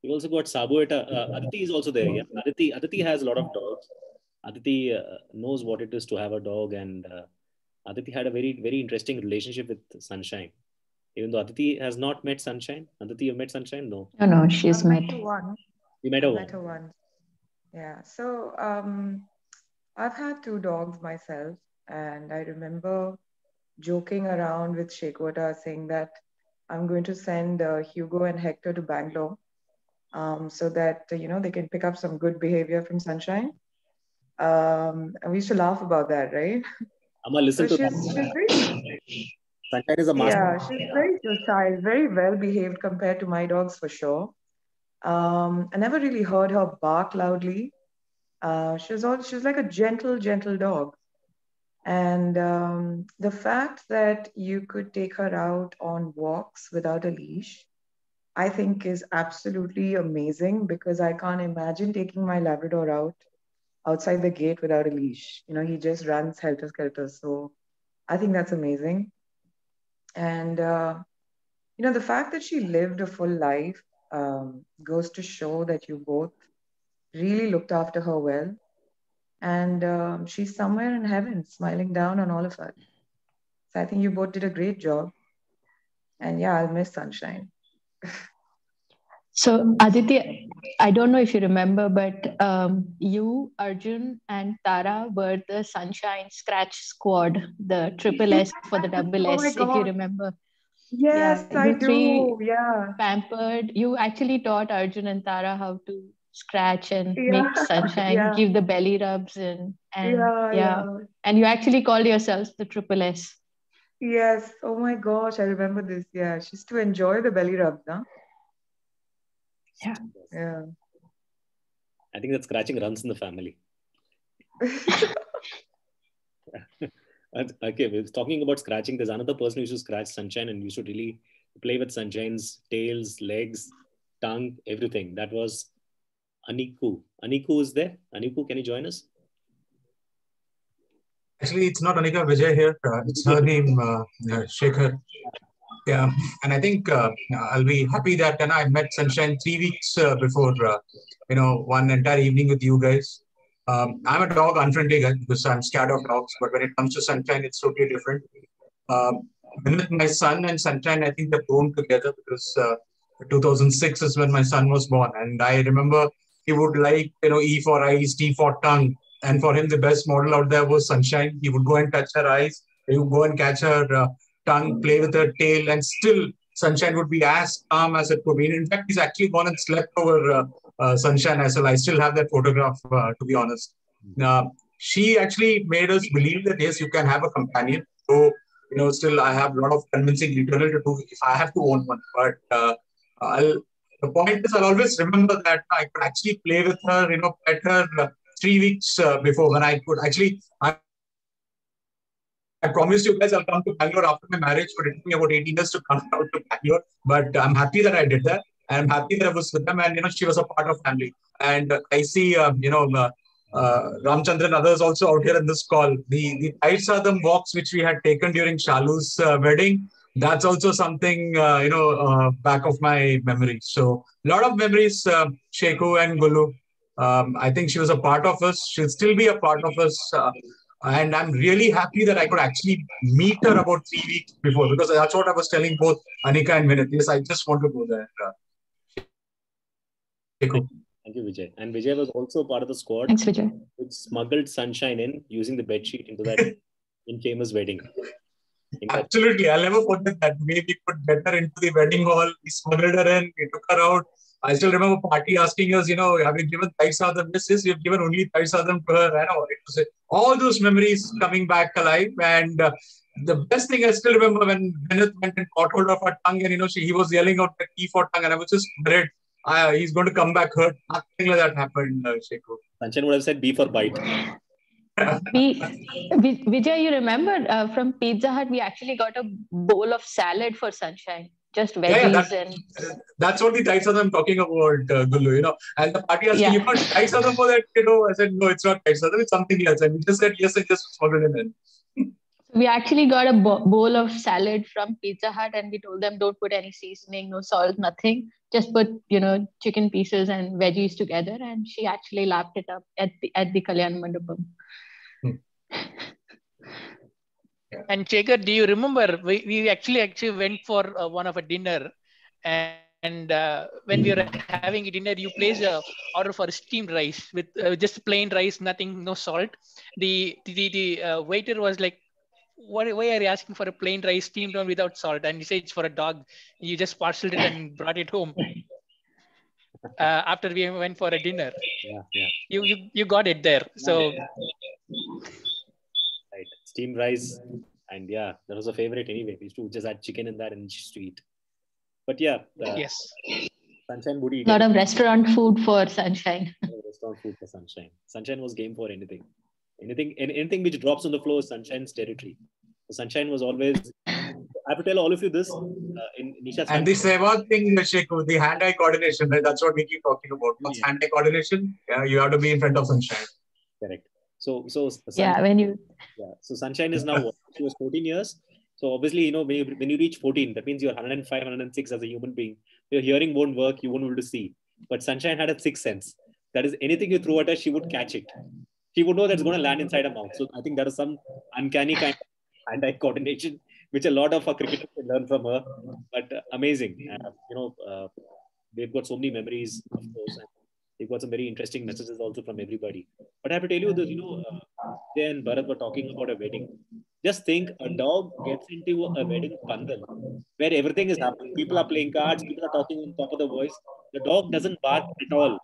We also got Sabueta. Aditi is also there. Yeah, Aditi has a lot of dogs. Aditi knows what it is to have a dog, and Aditi had a very, very interesting relationship with Sunshine. Even though Aditi has not met Sunshine. Aditi, you met Sunshine? No. No, she's met. You met her once. Yeah. So I've had 2 dogs myself, and I remember joking around with Shekhwata, saying that I'm going to send Hugo and Hector to Bangalore, so that they can pick up some good behavior from Sunshine. And we used to laugh about that, right? Amma, listen so to she's very, Sunshine is a master. Yeah, she's very docile, very well behaved compared to my dogs, for sure. I never really heard her bark loudly. She's like a gentle dog. And the fact that you could take her out on walks without a leash, I think is absolutely amazing, because I can't imagine taking my Labrador out outside the gate without a leash. He just runs helter-skelter. So I think that's amazing. And, the fact that she lived a full life, goes to show that you both really looked after her well. And she's somewhere in heaven smiling down on all of us. So I think you both did a great job. And yeah, I'll miss Sunshine. So Aditya, I don't know if you remember, but you, Arjun, and Tara were the Sunshine Scratch Squad, the triple S for the double Oh my S, if you God. remember. Yes, Yeah, I you three do. Yeah. pampered. You actually taught Arjun and Tara how to scratch and Yeah. make Sunshine, Yeah. give the belly rubs, and Yeah. yeah, Yeah. and you actually called yourselves the triple S. Yes. Oh my gosh, I remember this. Yeah. She's to enjoy the belly rubs, huh? Yeah. Yeah. I think that scratching runs in the family. Okay, we're talking about scratching. There's another person who used to scratch Sunshine and used to really play with Sunshine's tails, legs, tongue, everything. That was Aniku. Aniku is there. Aniku, can you join us? Actually, it's not Anika Vijay here. It's her name, Shekhar. Yeah, and I think I'll be happy that I met Sunshine 3 weeks before, one entire evening with you guys. I'm a dog unfriendly guy because I'm scared of dogs, but when it comes to Sunshine, it's totally different. With my son and Sunshine, I think they've grown together because 2006 is when my son was born, and I remember he would like E for eyes, T for tongue, and for him the best model out there was Sunshine. He would go and touch her eyes, he would go and catch her tongue, play with her tail, and still Sunshine would be as calm as it could be. In fact, he's actually gone and slept over Sunshine as well. I still have that photograph, to be honest. She actually made us believe that yes, you can have a companion. So still I have a lot of convincing internal to do if I have to own one. But the point is, I'll always remember that I could actually play with her, pet her 3 weeks before when I could actually. I promised you guys I'll come to Bangalore after my marriage, but it took me about 18 years to come out to Bangalore. But I'm happy that I did that. And I'm happy that I was with them, and she was a part of family. And I see, Ramchandra and others also out here in this call. The Thai Sadham walks which we had taken during Shalu's wedding, that's also something back of my memory. So a lot of memories, Sheku and Gulu. I think she was a part of us. She'll still be a part of us. And I'm really happy that I could actually meet her about 3 weeks before, because that's what I was telling both Anika and Vinit. Yes, I just want to go there. Thank you, Vijay. And Vijay was also part of the squad. Thanks, Vijay. Which smuggled Sunshine in using the bedsheet into that infamous wedding. Absolutely. I'll never forget that. We could get her into the wedding hall. We smuggled her in. We took her out. I still remember Party asking us, have you given Thai Sadham? Yes, we've given only Thai Sadham to her. I know. It was all those memories coming back alive. And the best thing I still remember when Bennett went and caught hold of her tongue and, he was yelling out the T for tongue. And I was just worried. He's going to come back hurt. Nothing like that happened, Sheku. Sunshine would have said B for bite. Vijay, you remember from Pizza Hut, we actually got a bowl of salad for Sunshine. Just veggies that's what the Thai Sadham I'm talking about, Gullu, And the party asked me, you got Thai Sadham for that, I said, no, it's not Thai Sadham, it's something else. And we just said yes and just smuggled it in. We actually got a bowl of salad from Pizza Hut, and we told them don't put any seasoning, no salt, nothing. Just put, chicken pieces and veggies together. And she actually lapped it up at the Kalyan Mandapam. And Shekhar, do you remember we actually went for one of a dinner, and when we were having a dinner, you placed a order for steamed rice with just plain rice, nothing, no salt. The waiter was like, why are you asking for a plain rice steamed on without salt? And you say it's for a dog. You just parceled it and brought it home. After we went for a dinner. Yeah. You got it there. So right, steamed rice, and that was a favorite anyway. We used to just add chicken in that and just eat. But yes, Sunshine would eat. A lot of restaurant food for Sunshine. Restaurant food for Sunshine. Sunshine was game for anything. Anything which drops on the floor is Sunshine's territory. So Sunshine was always. I have to tell all of you this. In Nisha's and the Seva thing, Sheku, the hand-eye coordination, right? That's what we keep talking about. What's hand-eye coordination? Yeah, you have to be in front of Sunshine. Correct. So Sunshine, So Sunshine is now she was 14 years. So obviously, when you reach 14, that means you're 105, 106 as a human being. Your hearing won't work. You won't be able to see. But Sunshine had a sixth sense. That is, anything you throw at her, she would catch it. She would know that's going to land inside her mouth. So I think that is some uncanny kind of hand-eye coordination, which a lot of our cricketers can learn from her. But amazing. They've got so many memories, of course. And they've got some very interesting messages also from everybody. But I have to tell you this, Jay and Bharat were talking about a wedding. Just think, a dog gets into a wedding pandal where everything is happening. People are playing cards, people are talking on top of the voice. The dog doesn't bark at all.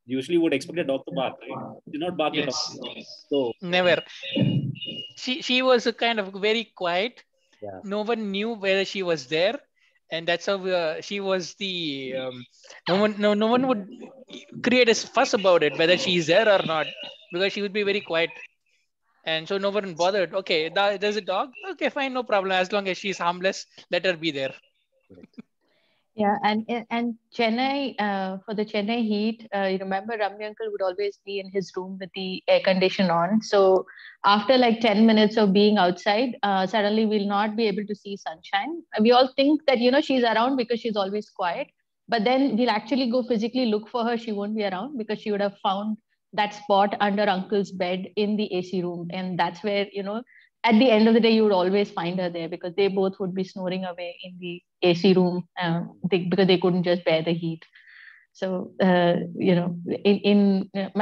Usually would expect a dog to bark, right? She did not bark at all. So never. She was a kind of very quiet. Yeah. No one knew whether she was there, and that's how she was the. No one would create a fuss about it whether she is there or not, because she would be very quiet, and so no one bothered. Okay, there's a dog. Okay, fine, no problem. As long as she's harmless, let her be there. Yeah, and Chennai, for the Chennai heat, you remember Ramya uncle would always be in his room with the air condition on. So after like 10 minutes of being outside, suddenly we'll not be able to see Sunshine. We all think that, she's around because she's always quiet. But then we'll actually go physically look for her. She won't be around because she would have found that spot under uncle's bed in the AC room. And that's where, at the end of the day, you would always find her there because they both would be snoring away in the AC room because they couldn't just bear the heat. So, my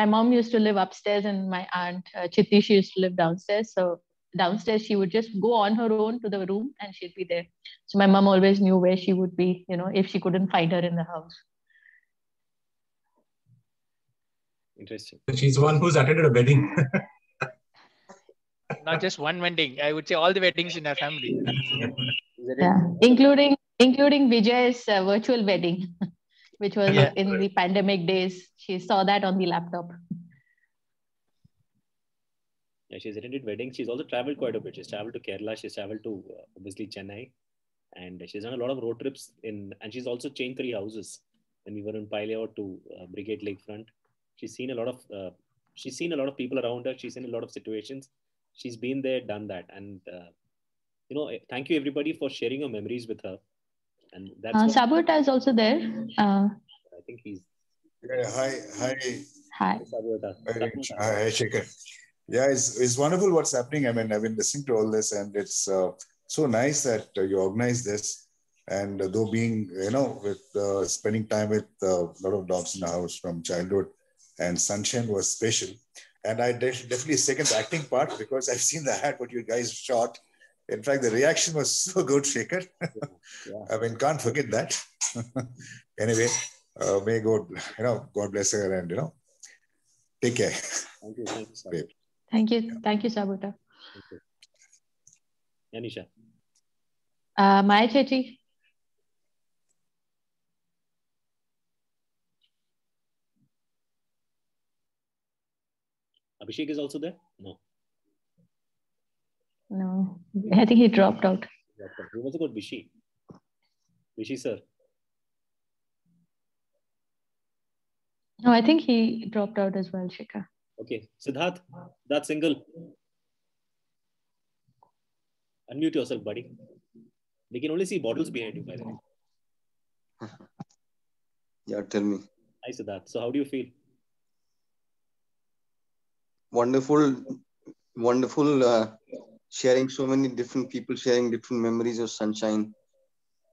mom used to live upstairs and my aunt Chitti, she used to live downstairs. So downstairs, she would just go on her own to the room and she'd be there. So my mom always knew where she would be, if she couldn't find her in the house. Interesting. She's one who's attended a wedding. Not just one wedding. I would say all the weddings in our family. Yeah, including Vijay's virtual wedding, which was in the pandemic days. She saw that on the laptop. Yeah, she's attended weddings. She's also traveled quite a bit. She's traveled to Kerala. She's traveled to obviously Chennai, and she's done a lot of road trips and she's also changed 3 houses. When we were in Pailayout to Brigade Lakefront, she's seen a lot of people around her. She's seen a lot of situations. She's been there, done that, and thank you everybody for sharing your memories with her. And that's Sabota is also there. I think he's. Yeah, hi. Hi. Hi, Shekhar. Yeah, it's wonderful what's happening. I mean, I've been listening to all this, and it's so nice that you organize this. And though being, with spending time with a lot of dogs in the house from childhood, and Sunshine was special. And I definitely second the acting part because I've seen the ad what you guys shot. In fact, the reaction was so good, Shekhar. Yeah. I mean, can't forget that. Anyway, may God, God bless her and, take care. Thank you. Thank you, Sabota. Thank you. Yanisha. Maya Chechi. Abhishek is also there? No. No, I think he dropped out. He was about Bishi. Bishi, sir. No, I think he dropped out as well, Shikha. Okay. Siddharth, that's single. Unmute yourself, buddy. We can only see bottles behind you, by the way. Yeah, tell me. Hi, Siddharth. So how do you feel? Wonderful, sharing so many different people, sharing different memories of Sunshine.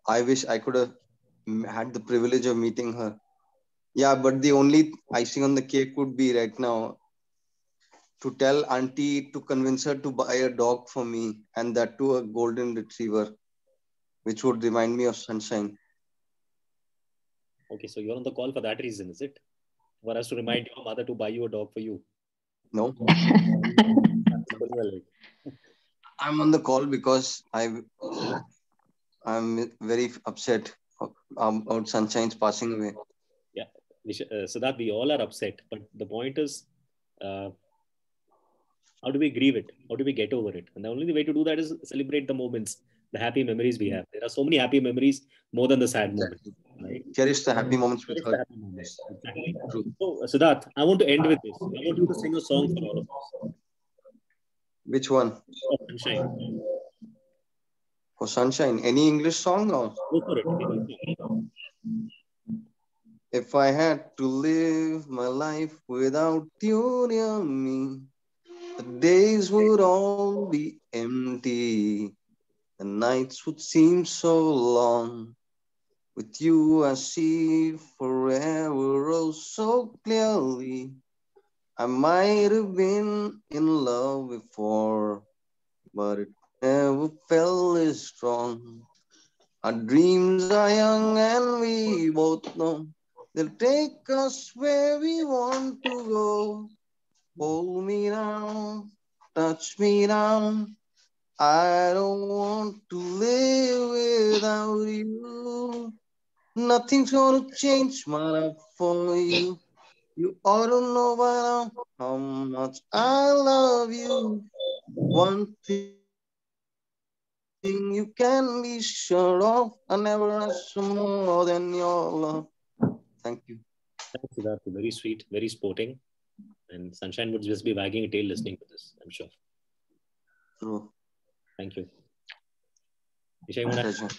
I wish I could have had the privilege of meeting her. Yeah, but the only icing on the cake would be right now to tell auntie to convince her to buy a dog for me, and that too a golden retriever, which would remind me of Sunshine. Okay, so you're on the call for that reason, is it? For us to remind your mother to buy you a dog for you? No. I'm on the call because I'm very upset about Sunshine's passing away. Yeah, Siddharth, we all are upset, but the point is, how do we grieve it? How do we get over it? And the only way to do that is celebrate the moments, the happy memories we have. There are so many happy memories more than the sad moments. Right? Cherish the happy moments with her. Exactly. So, Siddharth, I want to end with this. I want you to sing a song for all of us. Which one? Sunshine. For Sunshine, any English song or? Go for it. If I had to live my life without you near me, the days would all be empty. The nights would seem so long. With you I see forever oh so clearly. I might have been in love before, but it never felt as strong. Our dreams are young and we both know they'll take us where we want to go. Hold me now, touch me now. I don't want to live without you. Nothing's gonna change my love for you. You ought to know by now how much I love you. One thing you can be sure of, I never ask for more than your love. Thank you. Thanks, Siddharth. Very sweet, very sporting. And Sunshine would just be wagging a tail listening to this, I'm sure. True. Thank you. Isha, you want to...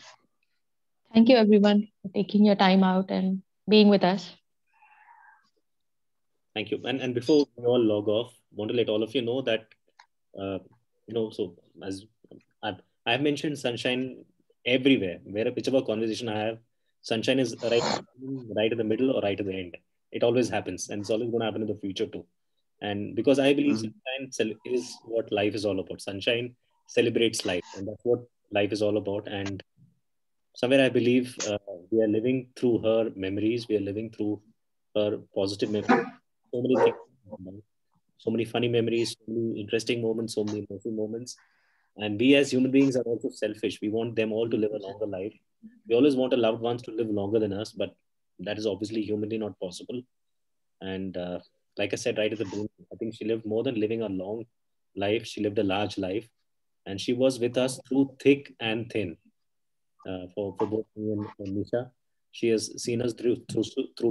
Thank you, everyone, for taking your time out and being with us. Thank you. And before we all log off, I want to let all of you know that, so as I've mentioned Sunshine everywhere, whichever conversation I have, Sunshine is right in the middle or right at the end. It always happens, and it's always going to happen in the future too. And because I believe Sunshine is what life is all about. Sunshine celebrates life, and that's what life is all about. And somewhere I believe we are living through her memories. We are living through her positive memories. So many things, so many funny memories, so many interesting moments, so many emotional moments. And we as human beings are also selfish. We want them all to live a longer life. We always want our loved ones to live longer than us, but that is obviously humanly not possible. And like I said right at the beginning, I think she lived more than living a long life. She lived a large life, and she was with us through thick and thin. For both me and Nisha, she has seen us through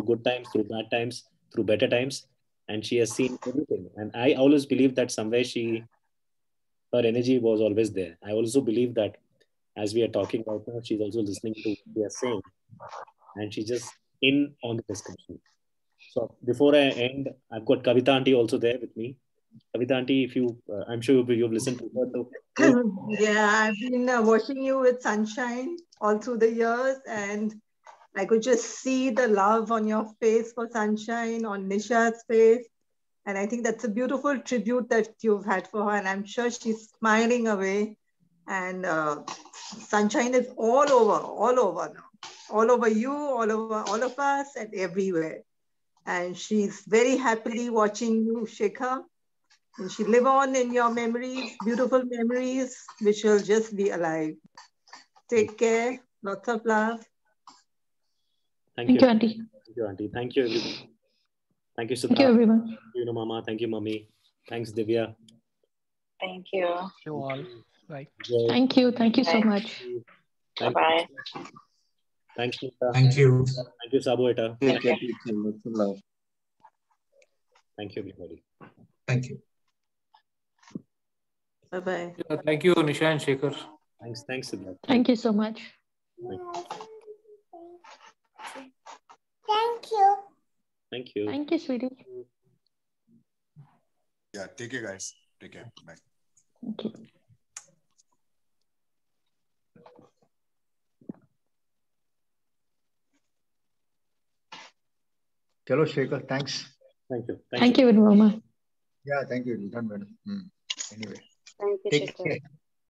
good times, through bad times, through better times, and she has seen everything. And I always believe that somewhere her energy was always there. I also believe that as we are talking right now, she's also listening to what we are saying, and she's just in on the discussion. So before I end, I've got Kavita Aunty also there with me. Kavita Aunty, if you, I'm sure you've listened to her too. Yeah, I've been watching you with Sunshine all through the years, and I could just see the love on your face for Sunshine, on Nisha's face. And I think that's a beautiful tribute that you've had for her. And I'm sure she's smiling away. And Sunshine is all over now. All over you, all over all of us, and everywhere. And she's very happily watching you, Shekhar. And she live on in your memories, beautiful memories, which will just be alive. Take care. Lots of love. Thank you, Auntie. Thank you, Auntie. Thank you, everyone. Thank you, Siddharth. Thank you, everyone. Thank you, Mama. Thank you, Mummy. Thanks, Divya. Thank you. Thank you all. Bye. Thank you. Thank you so much. Bye-bye. Thanks, Nita. Thank you. Thank you, Sabueta. Take care, lots of love. Thank you, everybody. Thank you. Bye-bye. Yeah, thank you, Nisha and Shekhar. Thanks, Siddharth. Thank you so much. Thank you. Thank you. Thank you, sweetie. Yeah, take care, guys. Take care. Bye. Thank you. Chalo, Shekhar, thanks. Thank you. Thank you, Roma. Yeah, thank you. You done well. Anyway, Thank you, take Shekhar. care.